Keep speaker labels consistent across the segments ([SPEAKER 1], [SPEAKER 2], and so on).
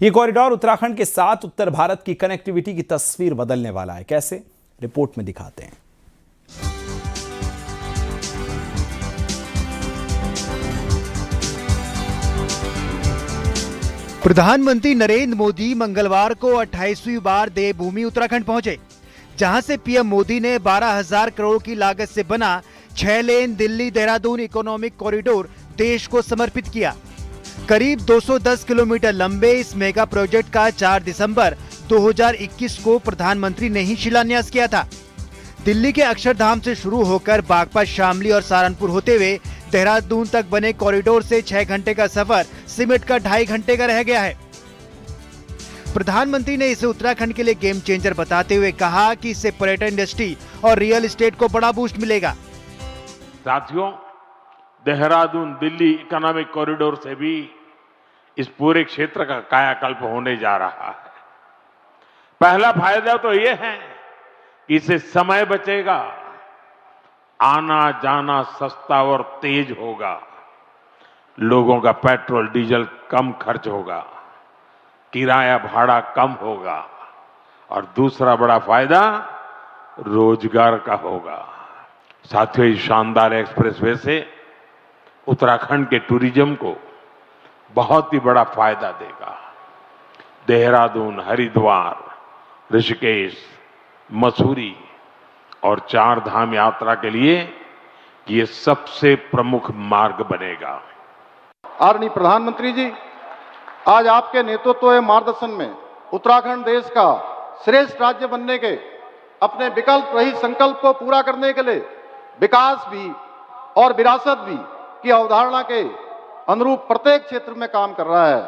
[SPEAKER 1] ये कॉरिडोर उत्तराखंड के साथ उत्तर भारत की कनेक्टिविटी की तस्वीर बदलने वाला है। कैसे, रिपोर्ट में दिखाते हैं।
[SPEAKER 2] प्रधानमंत्री नरेंद्र मोदी मंगलवार को 28वीं बार देवभूमि उत्तराखंड पहुंचे, जहां से पीएम मोदी ने 12,000 करोड़ की लागत से बना 6 लेन दिल्ली देहरादून इकोनॉमिक कॉरिडोर देश को समर्पित किया। करीब 210 किलोमीटर लंबे इस मेगा प्रोजेक्ट का 4 दिसंबर 2021 को प्रधानमंत्री ने ही शिलान्यास किया था। दिल्ली के अक्षरधाम से शुरू होकर बागपत, शामली और सहारनपुर होते हुए देहरादून तक बने कॉरिडोर से 6 घंटे का सफर सिमट कर 2.5 घंटे का रह गया है। प्रधानमंत्री ने इसे उत्तराखंड के लिए गेम चेंजर बताते हुए कहा कि इससे पर्यटन इंडस्ट्री और रियल एस्टेट को बड़ा बूस्ट मिलेगा।
[SPEAKER 3] साथियों, देहरादून दिल्ली इकोनॉमिक कॉरिडोर से भी इस पूरे क्षेत्र का कायाकल्प होने जा रहा है। पहला फायदा तो यह है कि इससे समय बचेगा, आना जाना सस्ता और तेज होगा, लोगों का पेट्रोल डीजल कम खर्च होगा, किराया भाड़ा कम होगा और दूसरा बड़ा फायदा रोजगार का होगा। साथियों, इस शानदार एक्सप्रेसवे से उत्तराखंड के टूरिज्म को बहुत ही बड़ा फायदा देगा। देहरादून, हरिद्वार, ऋषिकेश, मसूरी और 4 धाम यात्रा के लिए ये सबसे प्रमुख मार्ग बनेगा।
[SPEAKER 4] आदरणीय प्रधानमंत्री जी, आज आपके नेतृत्व एवं मार्गदर्शन में उत्तराखंड देश का श्रेष्ठ राज्य बनने के अपने विकल्प रहित संकल्प को पूरा करने के लिए विकास भी और विरासत भी की अवधारणा के अनुरूप प्रत्येक क्षेत्र में काम कर रहा है।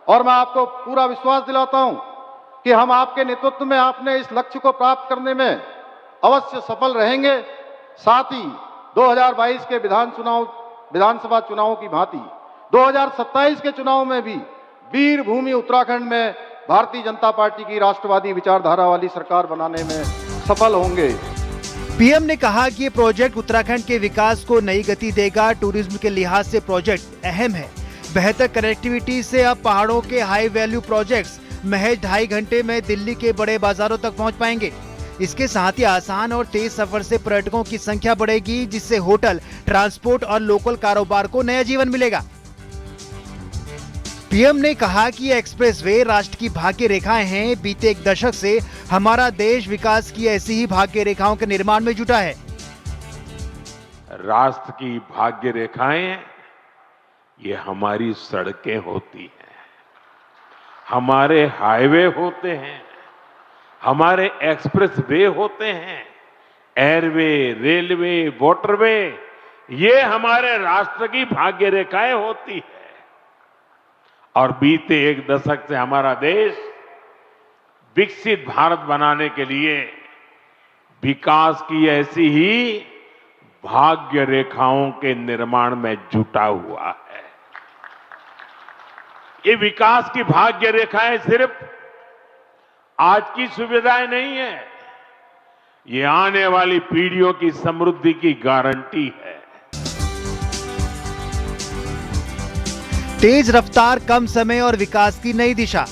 [SPEAKER 4] और मैं आपको पूरा विश्वास दिलाता हूं कि हम आपके नेतृत्व में आपने इस लक्ष्य को प्राप्त करने में अवश्य सफल रहेंगे। साथ ही 2022 के विधानसभा चुनावों की भांति 2027 के चुनाव में भी वीर भूमि उत्तराखंड में भारतीय जनता पार्टी की राष्ट्रवादी विचारधारा वाली सरकार बनाने में सफल होंगे।
[SPEAKER 2] पीएम ने कहा कि ये प्रोजेक्ट उत्तराखंड के विकास को नई गति देगा। टूरिज्म के लिहाज से प्रोजेक्ट अहम है। बेहतर कनेक्टिविटी से अब पहाड़ों के हाई वैल्यू प्रोजेक्ट्स महज 2.5 घंटे में दिल्ली के बड़े बाजारों तक पहुंच पाएंगे। इसके साथ ही आसान और तेज सफर से पर्यटकों की संख्या बढ़ेगी, जिससे होटल, ट्रांसपोर्ट और लोकल कारोबार को नया जीवन मिलेगा। पीएम ने कहा कि ये एक्सप्रेसवे राष्ट्र की भाग्य रेखाएं हैं। बीते 1 दशक से हमारा देश विकास की ऐसी ही भाग्य रेखाओं के निर्माण में जुटा है।
[SPEAKER 3] राष्ट्र की भाग्य रेखाएं ये हमारी सड़कें होती हैं, हमारे हाईवे होते हैं, हमारे एक्सप्रेस वे होते हैं, एयरवे, रेलवे, वाटरवे, ये हमारे राष्ट्र की भाग्य रेखाएं होती है। और बीते 1 दशक से हमारा देश विकसित भारत बनाने के लिए विकास की ऐसी ही भाग्य रेखाओं के निर्माण में जुटा हुआ है। ये विकास की भाग्य रेखाएं सिर्फ आज की सुविधाएं नहीं है, ये आने वाली पीढ़ियों की समृद्धि की गारंटी है।
[SPEAKER 2] तेज रफ्तार, कम समय और विकास की नई दिशा।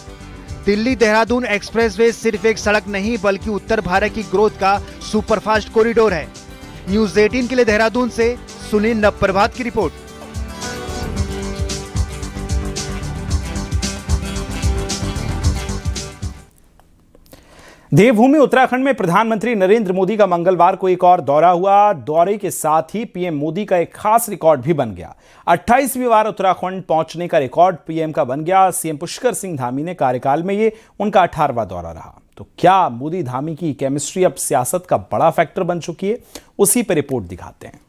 [SPEAKER 2] दिल्ली देहरादून एक्सप्रेसवे सिर्फ एक सड़क नहीं बल्कि उत्तर भारत की ग्रोथ का सुपरफास्ट कॉरिडोर है। न्यूज़ 18 के लिए देहरादून से सुनील नवप्रभात की रिपोर्ट।
[SPEAKER 1] देवभूमि उत्तराखंड में प्रधानमंत्री नरेंद्र मोदी का मंगलवार को एक और दौरा हुआ। दौरे के साथ ही पीएम मोदी का एक खास रिकॉर्ड भी बन गया। 28वीं बार उत्तराखंड पहुंचने का रिकॉर्ड पीएम का बन गया। सीएम पुष्कर सिंह धामी ने कार्यकाल में ये उनका 18वां दौरा रहा। तो क्या मोदी धामी की केमिस्ट्री अब सियासत का बड़ा फैक्टर बन चुकी है? उसी पर रिपोर्ट दिखाते हैं।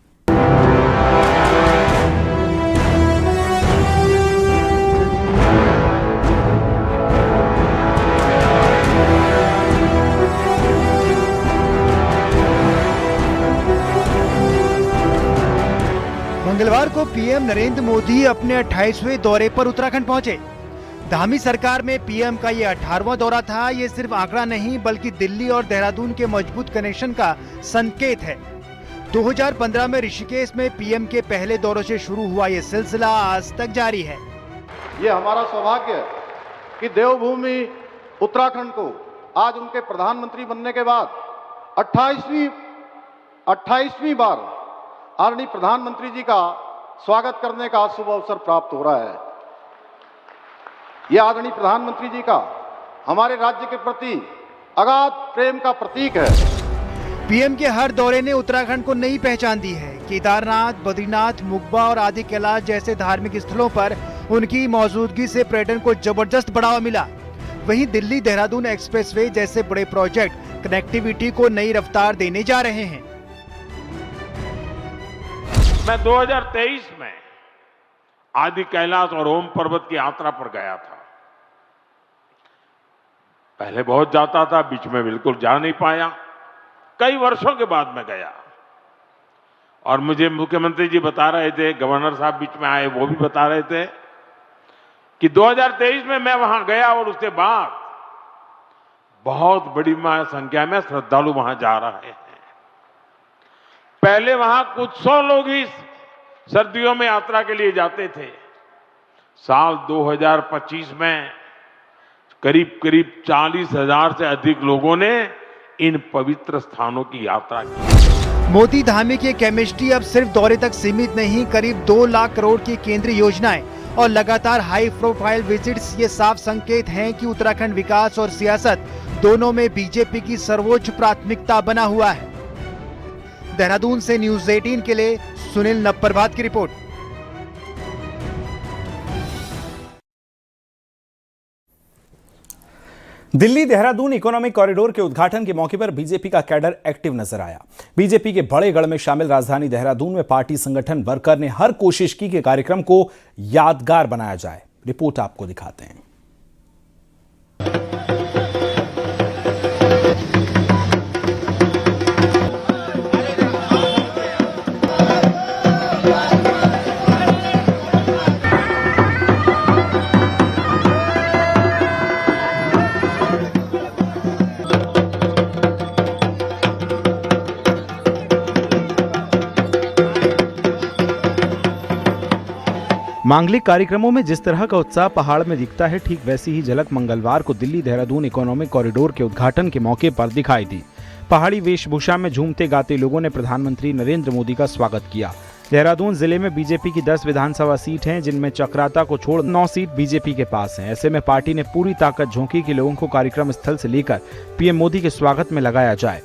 [SPEAKER 2] मंगलवार को पीएम नरेंद्र मोदी अपने 28वें दौरे पर उत्तराखंड पहुंचे। धामी सरकार में पीएम का ये 18वां दौरा था। ये सिर्फ आंकड़ा नहीं बल्कि दिल्ली और देहरादून के मजबूत कनेक्शन का संकेत है। 2015 में ऋषिकेश में पीएम के पहले दौरे से शुरू हुआ ये सिलसिला आज तक जारी है।
[SPEAKER 4] ये हमारा सौभाग्य है कि देवभूमि उत्तराखंड को आज उनके प्रधानमंत्री बनने के बाद 28वीं बार आदरणीय प्रधानमंत्री जी का स्वागत करने का शुभ अवसर प्राप्त हो रहा है। यह आदरणीय प्रधानमंत्री जी का हमारे राज्य के प्रति अगाध प्रेम का प्रतीक है।
[SPEAKER 2] पीएम के हर दौरे ने उत्तराखंड को नई पहचान दी है। केदारनाथ, बद्रीनाथ, मुक्बा और आदि कैलाश जैसे धार्मिक स्थलों पर उनकी मौजूदगी से पर्यटन को जबरदस्त बढ़ावा मिला। वहीं दिल्ली देहरादून एक्सप्रेसवे जैसे बड़े प्रोजेक्ट कनेक्टिविटी को नई रफ्तार देने जा रहे हैं।
[SPEAKER 3] मैं 2023 में आदि कैलाश और ओम पर्वत की यात्रा पर गया था। पहले बहुत जाता था, बीच में बिल्कुल जा नहीं पाया। कई वर्षों के बाद मैं गया और मुझे मुख्यमंत्री जी बता रहे थे, गवर्नर साहब बीच में आए, वो भी बता रहे थे कि 2023 में मैं वहां गया और उसके बाद बहुत बड़ी संख्या में श्रद्धालु वहां जा रहे हैं। पहले वहां कुछ 100 लोग ही सर्दियों में यात्रा के लिए जाते थे। साल 2025 में करीब 40,000 से अधिक लोगों ने इन पवित्र स्थानों की यात्रा की।
[SPEAKER 2] मोदी धामी की केमिस्ट्री अब सिर्फ दौरे तक सीमित नहीं, करीब 2 लाख करोड़ की केंद्रीय योजनाएं और लगातार हाई प्रोफाइल विजिट्स ये साफ संकेत हैं कि उत्तराखंड विकास और सियासत दोनों में बीजेपी की सर्वोच्च प्राथमिकता बना हुआ है। देहरादून से न्यूज़ 18 के लिए सुनील नप्रभात की report.
[SPEAKER 1] Delhi Dehradun economic corridor के उद्घाटन के मौके पर बीजेपी का कैडर एक्टिव नजर आया। बीजेपी के बड़े गढ़ में शामिल राजधानी देहरादून में पार्टी संगठन वर्कर ने हर कोशिश की कि कार्यक्रम को यादगार बनाया जाए। रिपोर्ट आपको दिखाते हैं। मांगलिक कार्यक्रमों में जिस तरह का उत्साह पहाड़ में दिखता है, ठीक वैसी ही झलक मंगलवार को दिल्ली देहरादून इकोनॉमिक कॉरिडोर के उद्घाटन के मौके पर दिखाई दी। पहाड़ी वेशभूषा में झूमते गाते लोगों ने प्रधानमंत्री नरेंद्र मोदी का स्वागत किया। देहरादून जिले में बीजेपी की 10 विधानसभा सीट हैं, जिनमें चक्राता को छोड़ 9 सीट बीजेपी के पास हैं। ऐसे में पार्टी ने पूरी ताकत झोंकी कि लोगों को कार्यक्रम स्थल से लेकर पीएम मोदी के स्वागत में लगाया जाए।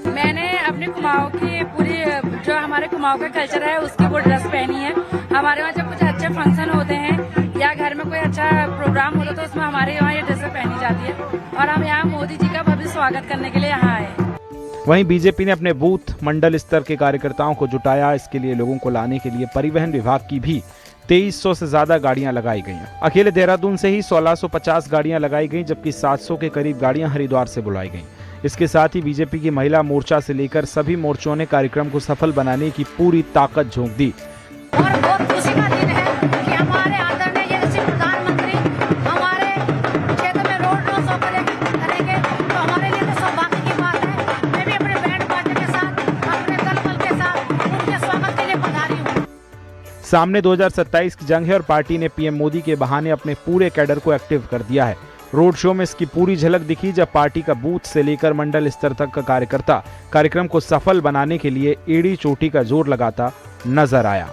[SPEAKER 5] मैंने अपने कुमाऊं की पूरी जो हमारे कुमाऊं का कल्चर है उसकी वो ड्रेस पहनी है। हमारे वहाँ जब कुछ अच्छे फंक्शन होते हैं या घर में कोई अच्छा प्रोग्राम होता है तो उसमें हमारे यहाँ ये ड्रेसें पहनी जाती है और हम यहाँ मोदी जी का भव्य स्वागत करने के लिए यहाँ आए।
[SPEAKER 1] वहीं बीजेपी ने अपने बूथ मंडल स्तर के कार्यकर्ताओं को जुटाया। इसके लिए लोगों को लाने के लिए परिवहन विभाग की भी 2300 से ज्यादा गाड़ियां लगाई गई। अकेले देहरादून से ही 1650 गाड़ियां लगाई गई, जबकि 700 के करीब गाड़ियां हरिद्वार से बुलाई गईं। इसके साथ ही बीजेपी की महिला मोर्चा से लेकर सभी मोर्चों ने कार्यक्रम को सफल बनाने की पूरी ताकत झोंक दी।
[SPEAKER 6] और बहुत खुशी का दिन है कि हमारे आदरणीय यशस्वी प्रधानमंत्री हमारे क्षेत्र में रोड शो करेंगे, तो हमारे लिए तो सौभाग्य की बात है। मैं भी अपने बैंड बाजे के साथ, अपने दल बल के साथ उनके स्वागत के लिए पधारी हूँ।
[SPEAKER 1] सामने 2027 की जंग है और पार्टी ने पीएम मोदी के बहाने अपने पूरे कैडर को एक्टिव कर दिया है। रोड शो में इसकी पूरी झलक दिखी जब पार्टी का बूथ से लेकर मंडल स्तर तक का कार्यकर्ता कार्यक्रम को सफल बनाने के लिए एड़ी चोटी का जोर लगाता नजर आया।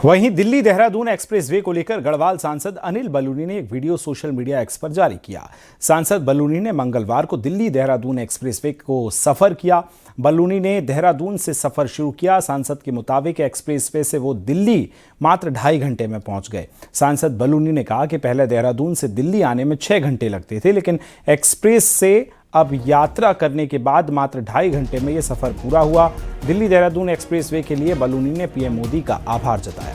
[SPEAKER 1] वहीं दिल्ली देहरादून एक्सप्रेसवे को लेकर गढ़वाल सांसद अनिल बलूनी ने एक वीडियो सोशल मीडिया एक्स पर जारी किया। सांसद बलूनी ने मंगलवार को दिल्ली देहरादून एक्सप्रेसवे को सफर किया। बलूनी ने देहरादून से सफर शुरू किया। सांसद के मुताबिक एक्सप्रेसवे से वो दिल्ली मात्र 2.5 घंटे में पहुंच गए। सांसद बलूनी ने कहा कि पहले देहरादून से दिल्ली आने में 6 घंटे लगते थे, लेकिन एक्सप्रेस से अब यात्रा करने के बाद मात्र 2.5 घंटे में यह सफर पूरा हुआ। दिल्ली देहरादून एक्सप्रेसवे के लिए बलूनी ने पीएम मोदी का आभार जताया।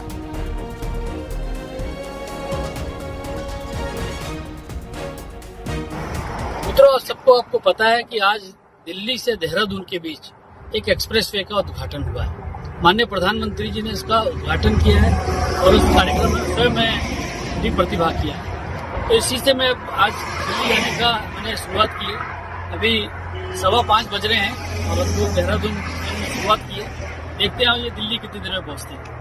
[SPEAKER 7] मित्रों, सबको आपको पता है कि आज दिल्ली से देहरादून के बीच एक एक्सप्रेसवे का उद्घाटन हुआ है। माननीय प्रधानमंत्री जी ने इसका उद्घाटन किया है। और उस कार्यक्रम में स्वयं मैं भी प्रतिभाग किया। तो इस चीज़ से मैं आज दिल्ली आने का मैंने शुरुआत की। अभी 5:15 बज रहे हैं और अब लोग देहरादून में शुरुआत की है। देखते हैं ये दिल्ली कितनी देर में पहुँचती है।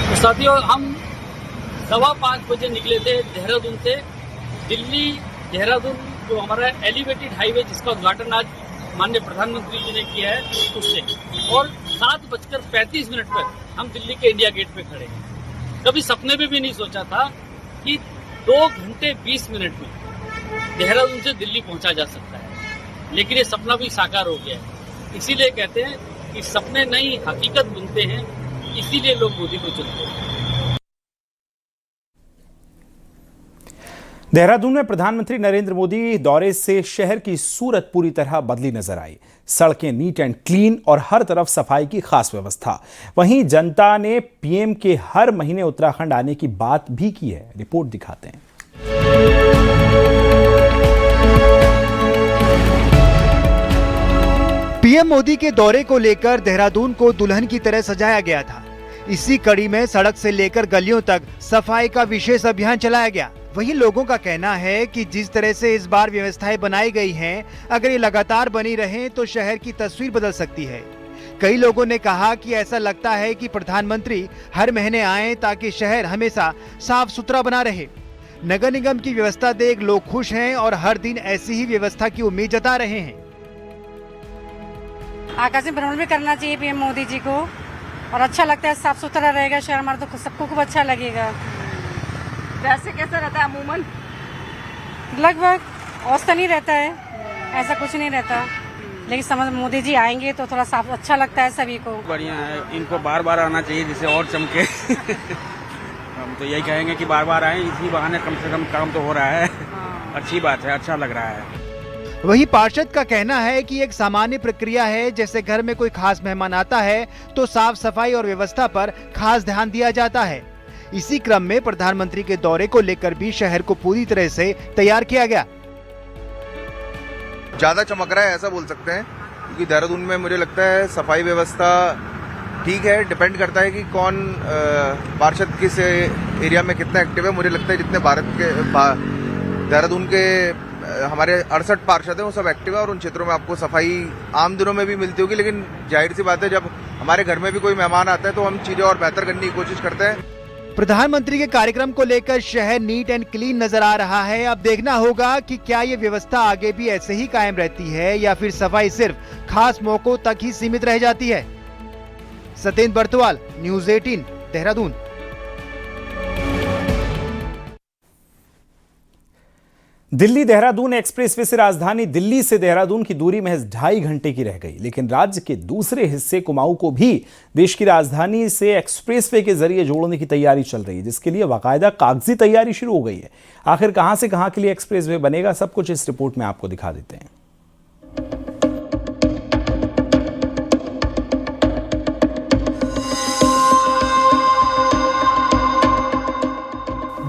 [SPEAKER 7] तो साथियों, हम 5:15 बजे निकले थे देहरादून से। दिल्ली देहरादून जो हमारा एलिवेटेड हाईवे जिसका उद्घाटन आज माननीय प्रधानमंत्री जी ने किया है उससे, और 7:35 पर हम दिल्ली के इंडिया गेट पे खड़े हैं। कभी सपने में भी नहीं सोचा था कि 2 घंटे 20 मिनट में देहरादून से दिल्ली पहुंचा जा सकता है, लेकिन ये सपना भी साकार हो गया है। इसीलिए कहते हैं कि सपने नहीं हकीकत बनते हैं, इसीलिए लोग मोदी को चुनते हैं।
[SPEAKER 1] देहरादून में प्रधानमंत्री नरेंद्र मोदी दौरे से शहर की सूरत पूरी तरह बदली नजर आई। सड़कें नीट एंड क्लीन और हर तरफ सफाई की खास व्यवस्था। वहीं जनता ने पीएम के हर महीने उत्तराखंड आने की बात भी की है। रिपोर्ट दिखाते हैं।
[SPEAKER 2] पीएम मोदी के दौरे को लेकर देहरादून को दुल्हन की तरह सजाया गया था। इसी कड़ी में सड़क से लेकर गलियों तक सफाई का विशेष अभियान चलाया गया। वहीं लोगों का कहना है कि जिस तरह से इस बार व्यवस्थाएं बनाई गई हैं, अगर ये लगातार बनी रहें तो शहर की तस्वीर बदल सकती है। कई लोगों ने कहा कि ऐसा लगता है कि प्रधानमंत्री हर महीने आएं ताकि शहर हमेशा साफ सुथरा बना रहे। नगर निगम की व्यवस्था देख लोग खुश हैं और हर दिन ऐसी ही व्यवस्था की उम्मीद जता रहे हैं।
[SPEAKER 5] आकस्मिक भ्रमण भी करना चाहिए पीएम मोदी जी को, और अच्छा लगता है, साफ सुथरा रहेगा शहर हमारा तो सबको खूब अच्छा लगेगा।
[SPEAKER 8] वैसे कैसा रहता है अमूमन?
[SPEAKER 5] लगभग औसतन ही रहता है, ऐसा कुछ नहीं रहता, लेकिन समझ मोदी जी आएंगे तो थोड़ा साफ अच्छा लगता है सभी को।
[SPEAKER 9] बढ़िया है, इनको बार बार आना चाहिए जिससे और चमके। हम तो यही कहेंगे कि बार बार आए, इसी बहाने कम से कम काम तो हो रहा है। अच्छी बात है, अच्छा लग रहा है।
[SPEAKER 2] वहीं पार्षद का कहना है कि एक सामान्य प्रक्रिया है, जैसे घर में कोई खास मेहमान आता है तो साफ सफाई और व्यवस्था पर खास ध्यान दिया जाता है। इसी क्रम में प्रधानमंत्री के दौरे को लेकर भी शहर को पूरी तरह से तैयार किया गया।
[SPEAKER 10] ज्यादा चमक रहा है ऐसा बोल सकते हैं, क्योंकि देहरादून में मुझे लगता है सफाई व्यवस्था ठीक है। डिपेंड करता है कि कौन पार्षद किस एरिया में कितना एक्टिव है। मुझे लगता है जितने देहरादून के हमारे 68 पार्षद हैं वो सब एक्टिव है, और उन क्षेत्रों में आपको सफाई आम दिनों में भी मिलती होगी। लेकिन जाहिर सी बात है, जब हमारे घर में भी कोई मेहमान आता है तो हम चीजें और बेहतर करने की कोशिश करते हैं।
[SPEAKER 2] प्रधानमंत्री के कार्यक्रम को लेकर शहर नीट एंड क्लीन नजर आ रहा है। अब देखना होगा कि क्या ये व्यवस्था आगे भी ऐसे ही कायम रहती है या फिर सफाई सिर्फ खास मौकों तक ही सीमित रह जाती है। सत्येंद्र बर्तवाल, न्यूज़ 18, देहरादून।
[SPEAKER 1] दिल्ली देहरादून एक्सप्रेसवे से राजधानी दिल्ली से देहरादून की दूरी महज 2.5 घंटे की रह गई, लेकिन राज्य के दूसरे हिस्से कुमाऊं को भी देश की राजधानी से एक्सप्रेसवे के जरिए जोड़ने की तैयारी चल रही है, जिसके लिए बाकायदा कागजी तैयारी शुरू हो गई है। आखिर कहां से कहां के लिए एक्सप्रेसवे बनेगा, सब कुछ इस रिपोर्ट में आपको दिखा देते हैं।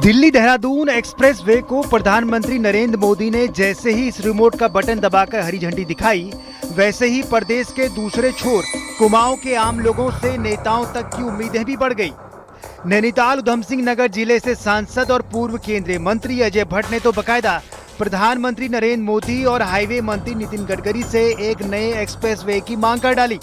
[SPEAKER 2] दिल्ली देहरादून एक्सप्रेसवे को प्रधानमंत्री नरेंद्र मोदी ने जैसे ही इस रिमोट का बटन दबाकर हरी झंडी दिखाई, वैसे ही प्रदेश के दूसरे छोर कुमाऊं के आम लोगों से नेताओं तक की उम्मीदें भी बढ़ गई। नैनीताल उधम सिंह नगर जिले से सांसद और पूर्व केंद्रीय मंत्री अजय भट्ट ने तो बकायदा प्रधानमंत्री नरेंद्र मोदी और हाईवे मंत्री नितिन गडकरी से एक नए एक्सप्रेसवे की मांग कर डाली।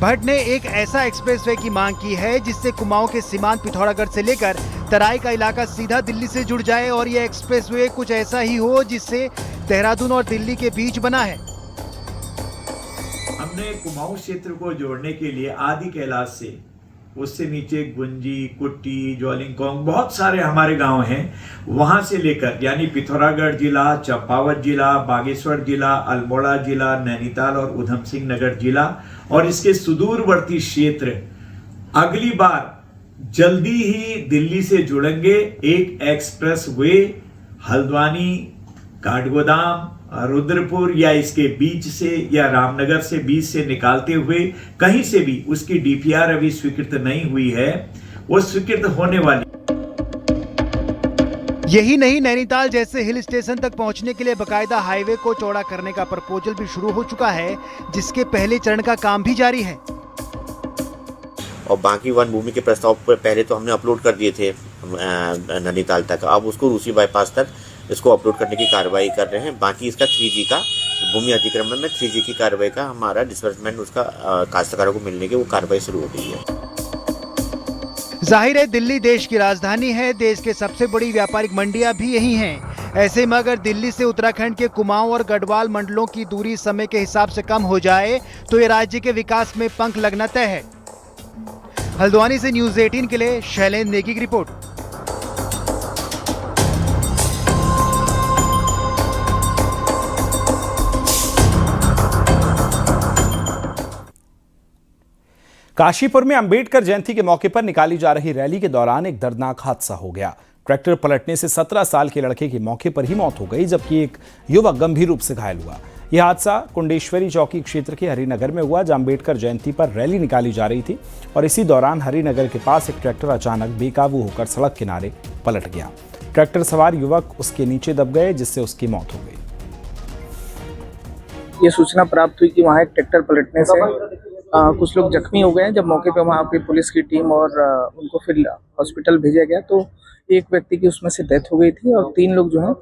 [SPEAKER 2] भट्ट ने एक ऐसा एक्सप्रेसवे की मांग की है जिससे कुमाऊं के सीमांत पिथौरागढ़ से लेकर तराई का इलाका सीधा दिल्ली से जुड़ जाए, और यह एक्सप्रेसवे कुछ ऐसा ही हो जिससे देहरादून और दिल्ली के बीच बना है।
[SPEAKER 11] हमने कुमाऊं क्षेत्र को जोड़ने के लिए आदि कैलाश से, उससे नीचे गुंजी, कुट्टी, ज्वालिंगकोंग, बहुत सारे हमारे गांव हैं, वहां से लेकर यानी पिथौरागढ़ जिला, चंपावत जिला, बागेश्वर जिला, अल्मोड़ा जिला, नैनीताल और उधम सिंह नगर जिला और इसके सुदूरवर्ती क्षेत्र अगली बार जल्दी ही दिल्ली से जुड़ेंगे। एक एक्सप्रेस वे हल्द्वानी, काठगोदाम, रुद्रपुर या इसके बीच से या रामनगर से बीच से निकालते हुए कहीं से भी, उसकी डीपीआर अभी स्वीकृत नहीं हुई है, वो स्वीकृत होने वाली।
[SPEAKER 2] यही नहीं, नैनीताल जैसे हिल स्टेशन तक पहुंचने के लिए बकायदा हाईवे को चौड़ा करने का प्रपोजल भी शुरू हो चुका है, जिसके पहले चरण का काम भी जारी है।
[SPEAKER 12] और बाकी वन भूमि के प्रस्ताव पर पहले तो हमने अपलोड कर दिए थे नैनीताल तक, अब उसको रूसी बाईपास तक इसको अपलोड करने की कार्रवाई कर रहे हैं। बाकी इसका 3G का भूमि अधिक्रमण में 3G की कार्रवाई का हमारा डिस्बर्समेंट उसका काश्तकारों को मिलने की वो कार्रवाई शुरू हो गई है।
[SPEAKER 2] जाहिर है, दिल्ली देश की राजधानी है, देश के सबसे बड़ी व्यापारिक मंडियां भी यही हैं। ऐसे में अगर दिल्ली से उत्तराखंड के कुमाऊं और गढ़वाल मंडलों की दूरी समय के हिसाब से कम हो जाए तो ये राज्य के विकास में पंख लगना तय है। हल्द्वानी से न्यूज़ 18 के लिए शैलेंद्र नेगी की रिपोर्ट।
[SPEAKER 1] काशीपुर में अंबेडकर जयंती के मौके पर निकाली जा रही रैली के दौरान एक दर्दनाक हादसा हो गया। ट्रैक्टर पलटने से 17 साल के लड़के की मौके पर ही मौत हो गई, जबकि एक युवक गंभीर रूप से घायल हुआ। यह हादसा कुंडेश्वरी चौकी क्षेत्र के हरिनगर में हुआ, जहां अंबेडकर जयंती पर रैली निकाली जा रही थी और इसी दौरान हरिनगर के पास एक ट्रैक्टर अचानक बेकाबू होकर सड़क किनारे पलट गया। ट्रैक्टर सवार युवक उसके नीचे दब गए, जिससे उसकी मौत हो गई।
[SPEAKER 13] ये सूचना प्राप्त हुई कि वहाँ एक ट्रैक्टर पलटने से कुछ लोग जख्मी हो गए हैं। जब मौके पर वहाँ पे पुलिस की टीम और उनको फिर हॉस्पिटल भेजा गया तो एक व्यक्ति की उसमें से डेथ हो गई थी और 3 लोग जो हैं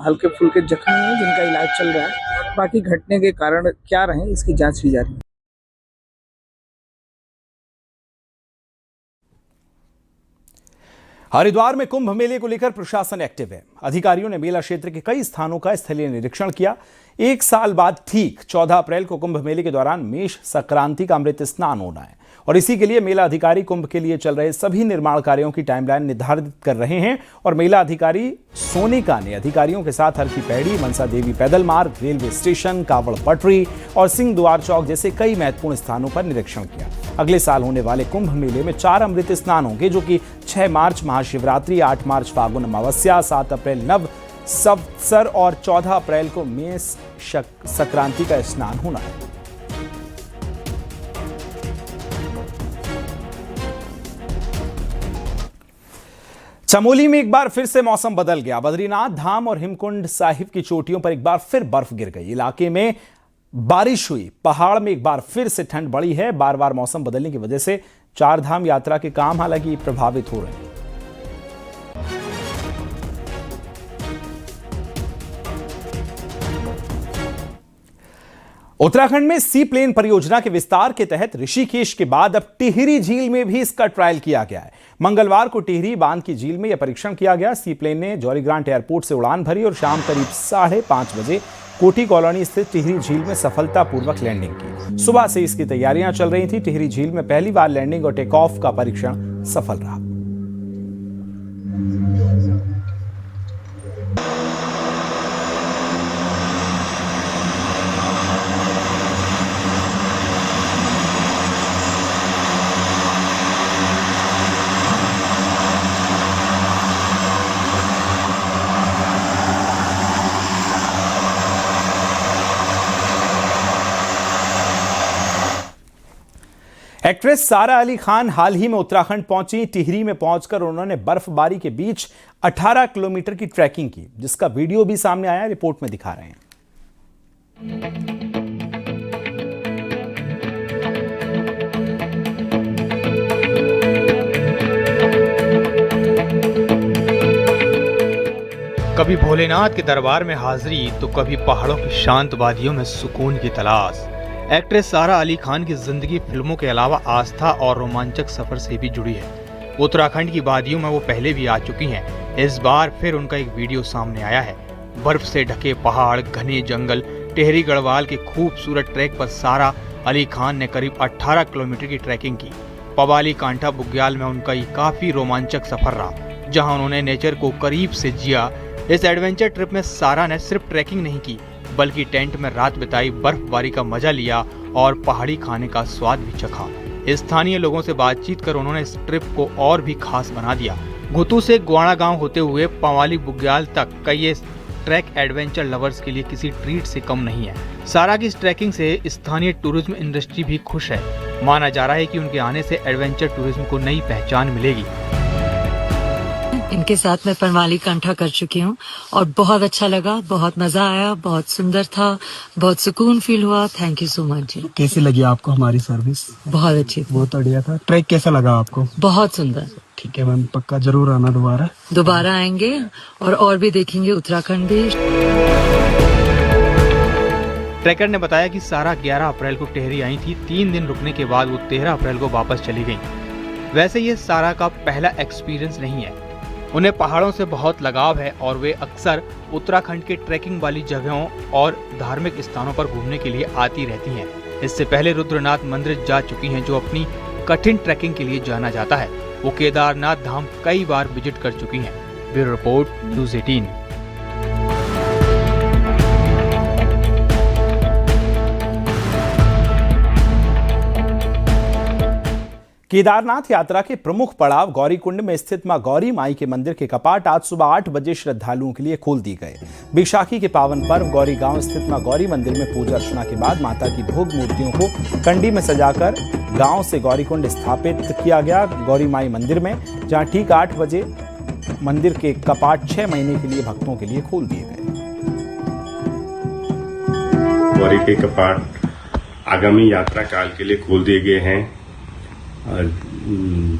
[SPEAKER 13] हल्के फुल्के जख्मी हैं, जिनका इलाज चल रहा है। बाकी घटने के कारण क्या रहे इसकी जांच की जा रही है।
[SPEAKER 1] हरिद्वार में कुंभ मेले को लेकर प्रशासन एक्टिव है। अधिकारियों ने मेला क्षेत्र के कई स्थानों का स्थलीय निरीक्षण किया। 1 साल बाद ठीक 14 अप्रैल को कुंभ मेले के दौरान मेष संक्रांति का अमृत स्नान होना है और इसी के लिए मेला अधिकारी कुंभ के लिए चल रहे सभी निर्माण कार्यों की टाइमलाइन निर्धारित कर रहे हैं। और मेला अधिकारी सोनिका ने अधिकारियों के साथ हर की पैड़ी, मनसा देवी पैदल मार्ग, रेलवे स्टेशन, कावड़ पटरी और सिंह द्वार चौक जैसे कई महत्वपूर्ण स्थानों पर निरीक्षण किया। अगले साल होने वाले कुंभ मेले में 4 अमृत स्नान होंगे, जो कि 6 मार्च महाशिवरात्रि, 8 मार्च फागुन अमावस्या, 7 अप्रैल नव संवत्सर और 14 अप्रैल को मेष संक्रांति का स्नान होना है। चमोली में एक बार फिर से मौसम बदल गया। बद्रीनाथ धाम और हिमकुंड साहिब की चोटियों पर एक बार फिर बर्फ गिर गई। इलाके में बारिश हुई, पहाड़ में एक बार फिर से ठंड बढ़ी है। बार बार मौसम बदलने की वजह से 4 धाम यात्रा के काम हालांकि प्रभावित हो रहे हैं। उत्तराखंड में सी प्लेन परियोजना के विस्तार के तहत ऋषिकेश के बाद अब टिहरी झील में भी इसका ट्रायल किया गया है। मंगलवार को टिहरी बांध की झील में यह परीक्षण किया गया। सी प्लेन ने जौलीग्रांट एयरपोर्ट से उड़ान भरी और शाम करीब 5:30 बजे कोठी कॉलोनी स्थित टिहरी झील में सफलतापूर्वक लैंडिंग की। सुबह से इसकी तैयारियां चल रही थी। टिहरी झील में पहली बार लैंडिंग और टेक ऑफ का परीक्षण सफल रहा। एक्ट्रेस सारा अली खान हाल ही में उत्तराखंड पहुंची। टिहरी में पहुंचकर उन्होंने बर्फबारी के बीच 18 किलोमीटर की ट्रैकिंग की, जिसका वीडियो भी सामने आया, रिपोर्ट में दिखा रहे हैं।
[SPEAKER 2] कभी भोलेनाथ के दरबार में हाजिरी तो कभी पहाड़ों की शांत वादियों में सुकून की तलाश। एक्ट्रेस सारा अली खान की जिंदगी फिल्मों के अलावा आस्था और रोमांचक सफर से भी जुड़ी है। उत्तराखंड की वादियों में वो पहले भी आ चुकी हैं। इस बार फिर उनका एक वीडियो सामने आया है। बर्फ से ढके पहाड़, घने जंगल, टिहरी गढ़वाल के खूबसूरत ट्रैक पर सारा अली खान ने करीब 18 किलोमीटर की ट्रैकिंग की। पवाली कांठा बुग्याल में उनका ये काफी रोमांचक सफर रहा, जहाँ उन्होंने नेचर को करीब से जिया। इस एडवेंचर ट्रिप में सारा ने सिर्फ ट्रैकिंग नहीं की, बल्कि टेंट में रात बिताई, बर्फबारी का मजा लिया और पहाड़ी खाने का स्वाद भी चखा। स्थानीय लोगों से बातचीत कर उन्होंने इस ट्रिप को और भी खास बना दिया। घुतू से ग्वाड़ा गांव होते हुए पवाली बुग्याल तक का ये ट्रैक एडवेंचर लवर्स के लिए किसी ट्रीट से कम नहीं है। सारा की इस ट्रैकिंग से स्थानीय टूरिज्म इंडस्ट्री भी खुश है। माना जा रहा है कि उनके आने से एडवेंचर टूरिज्म को नई पहचान मिलेगी।
[SPEAKER 14] इनके साथ मैं पनवाली कंठा कर चुकी हूँ और बहुत अच्छा लगा, बहुत मजा आया, बहुत सुंदर था, बहुत सुकून फील हुआ। थैंक यू सो मच जी।
[SPEAKER 15] कैसी लगी आपको हमारी सर्विस?
[SPEAKER 14] बहुत अच्छी थी।
[SPEAKER 15] बहुत बढ़िया था। ट्रैक कैसा लगा आपको?
[SPEAKER 14] बहुत सुंदर।
[SPEAKER 15] ठीक है मैम, पक्का जरूर आना
[SPEAKER 14] दोबारा आएंगे और भी देखेंगे उत्तराखंड भी।
[SPEAKER 16] ट्रैकर ने बताया कि सारा 11 अप्रैल को टिहरी आई थी। 3 दिन रुकने के बाद वो 13 अप्रैल को वापस चली गई। वैसे ये सारा का पहला एक्सपीरियंस नहीं है। उन्हें पहाड़ों से बहुत लगाव है और वे अक्सर उत्तराखंड के ट्रैकिंग वाली जगहों और धार्मिक स्थानों पर घूमने के लिए आती रहती हैं। इससे पहले रुद्रनाथ मंदिर जा चुकी हैं, जो अपनी कठिन ट्रैकिंग के लिए जाना जाता है। वो केदारनाथ धाम कई बार विजिट कर चुकी हैं। Bureau report, news 18।
[SPEAKER 1] केदारनाथ यात्रा के प्रमुख पड़ाव गौरीकुंड में स्थित मां गौरी माई के मंदिर के कपाट आज सुबह 8 बजे श्रद्धालुओं के लिए खोल दिए गए। बैसाखी के पावन पर्व गौरी गांव स्थित मां गौरी मंदिर में पूजा अर्चना के बाद माता की भोग मूर्तियों को कंडी में सजाकर गांव से गौरीकुंड स्थापित किया गया। गौरी माई मंदिर में जहां ठीक 8 बजे मंदिर के कपाट 6 महीने के लिए भक्तों के लिए खोल दिए गए।
[SPEAKER 17] गौरी के कपाट आगामी यात्रा काल के लिए खोल दिए गए हैं,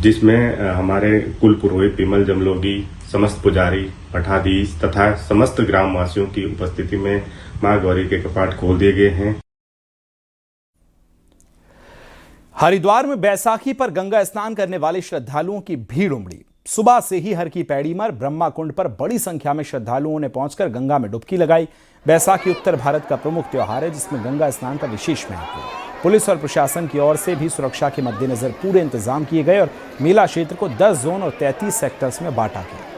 [SPEAKER 17] जिसमें हमारे कुल पुरोहित विमल जमलोगी, समस्त पुजारी, पठाधीश तथा समस्त ग्रामवासियों की उपस्थिति में मां गौरी के कपाट खोल दिए गए हैं।
[SPEAKER 1] हरिद्वार में बैसाखी पर गंगा स्नान करने वाले श्रद्धालुओं की भीड़ उमड़ी। सुबह से ही हर की पैड़ी पर ब्रह्मा कुंड पर बड़ी संख्या में श्रद्धालुओं ने पहुंचकर गंगा में डुबकी लगाई। बैसाखी उत्तर भारत का प्रमुख त्योहार है, जिसमें गंगा स्नान का विशेष महत्व है। पुलिस और प्रशासन की ओर से भी सुरक्षा के मद्देनजर पूरे इंतजाम किए गए और मेला क्षेत्र को 10 जोन और 33 सेक्टर्स में बांटा गया।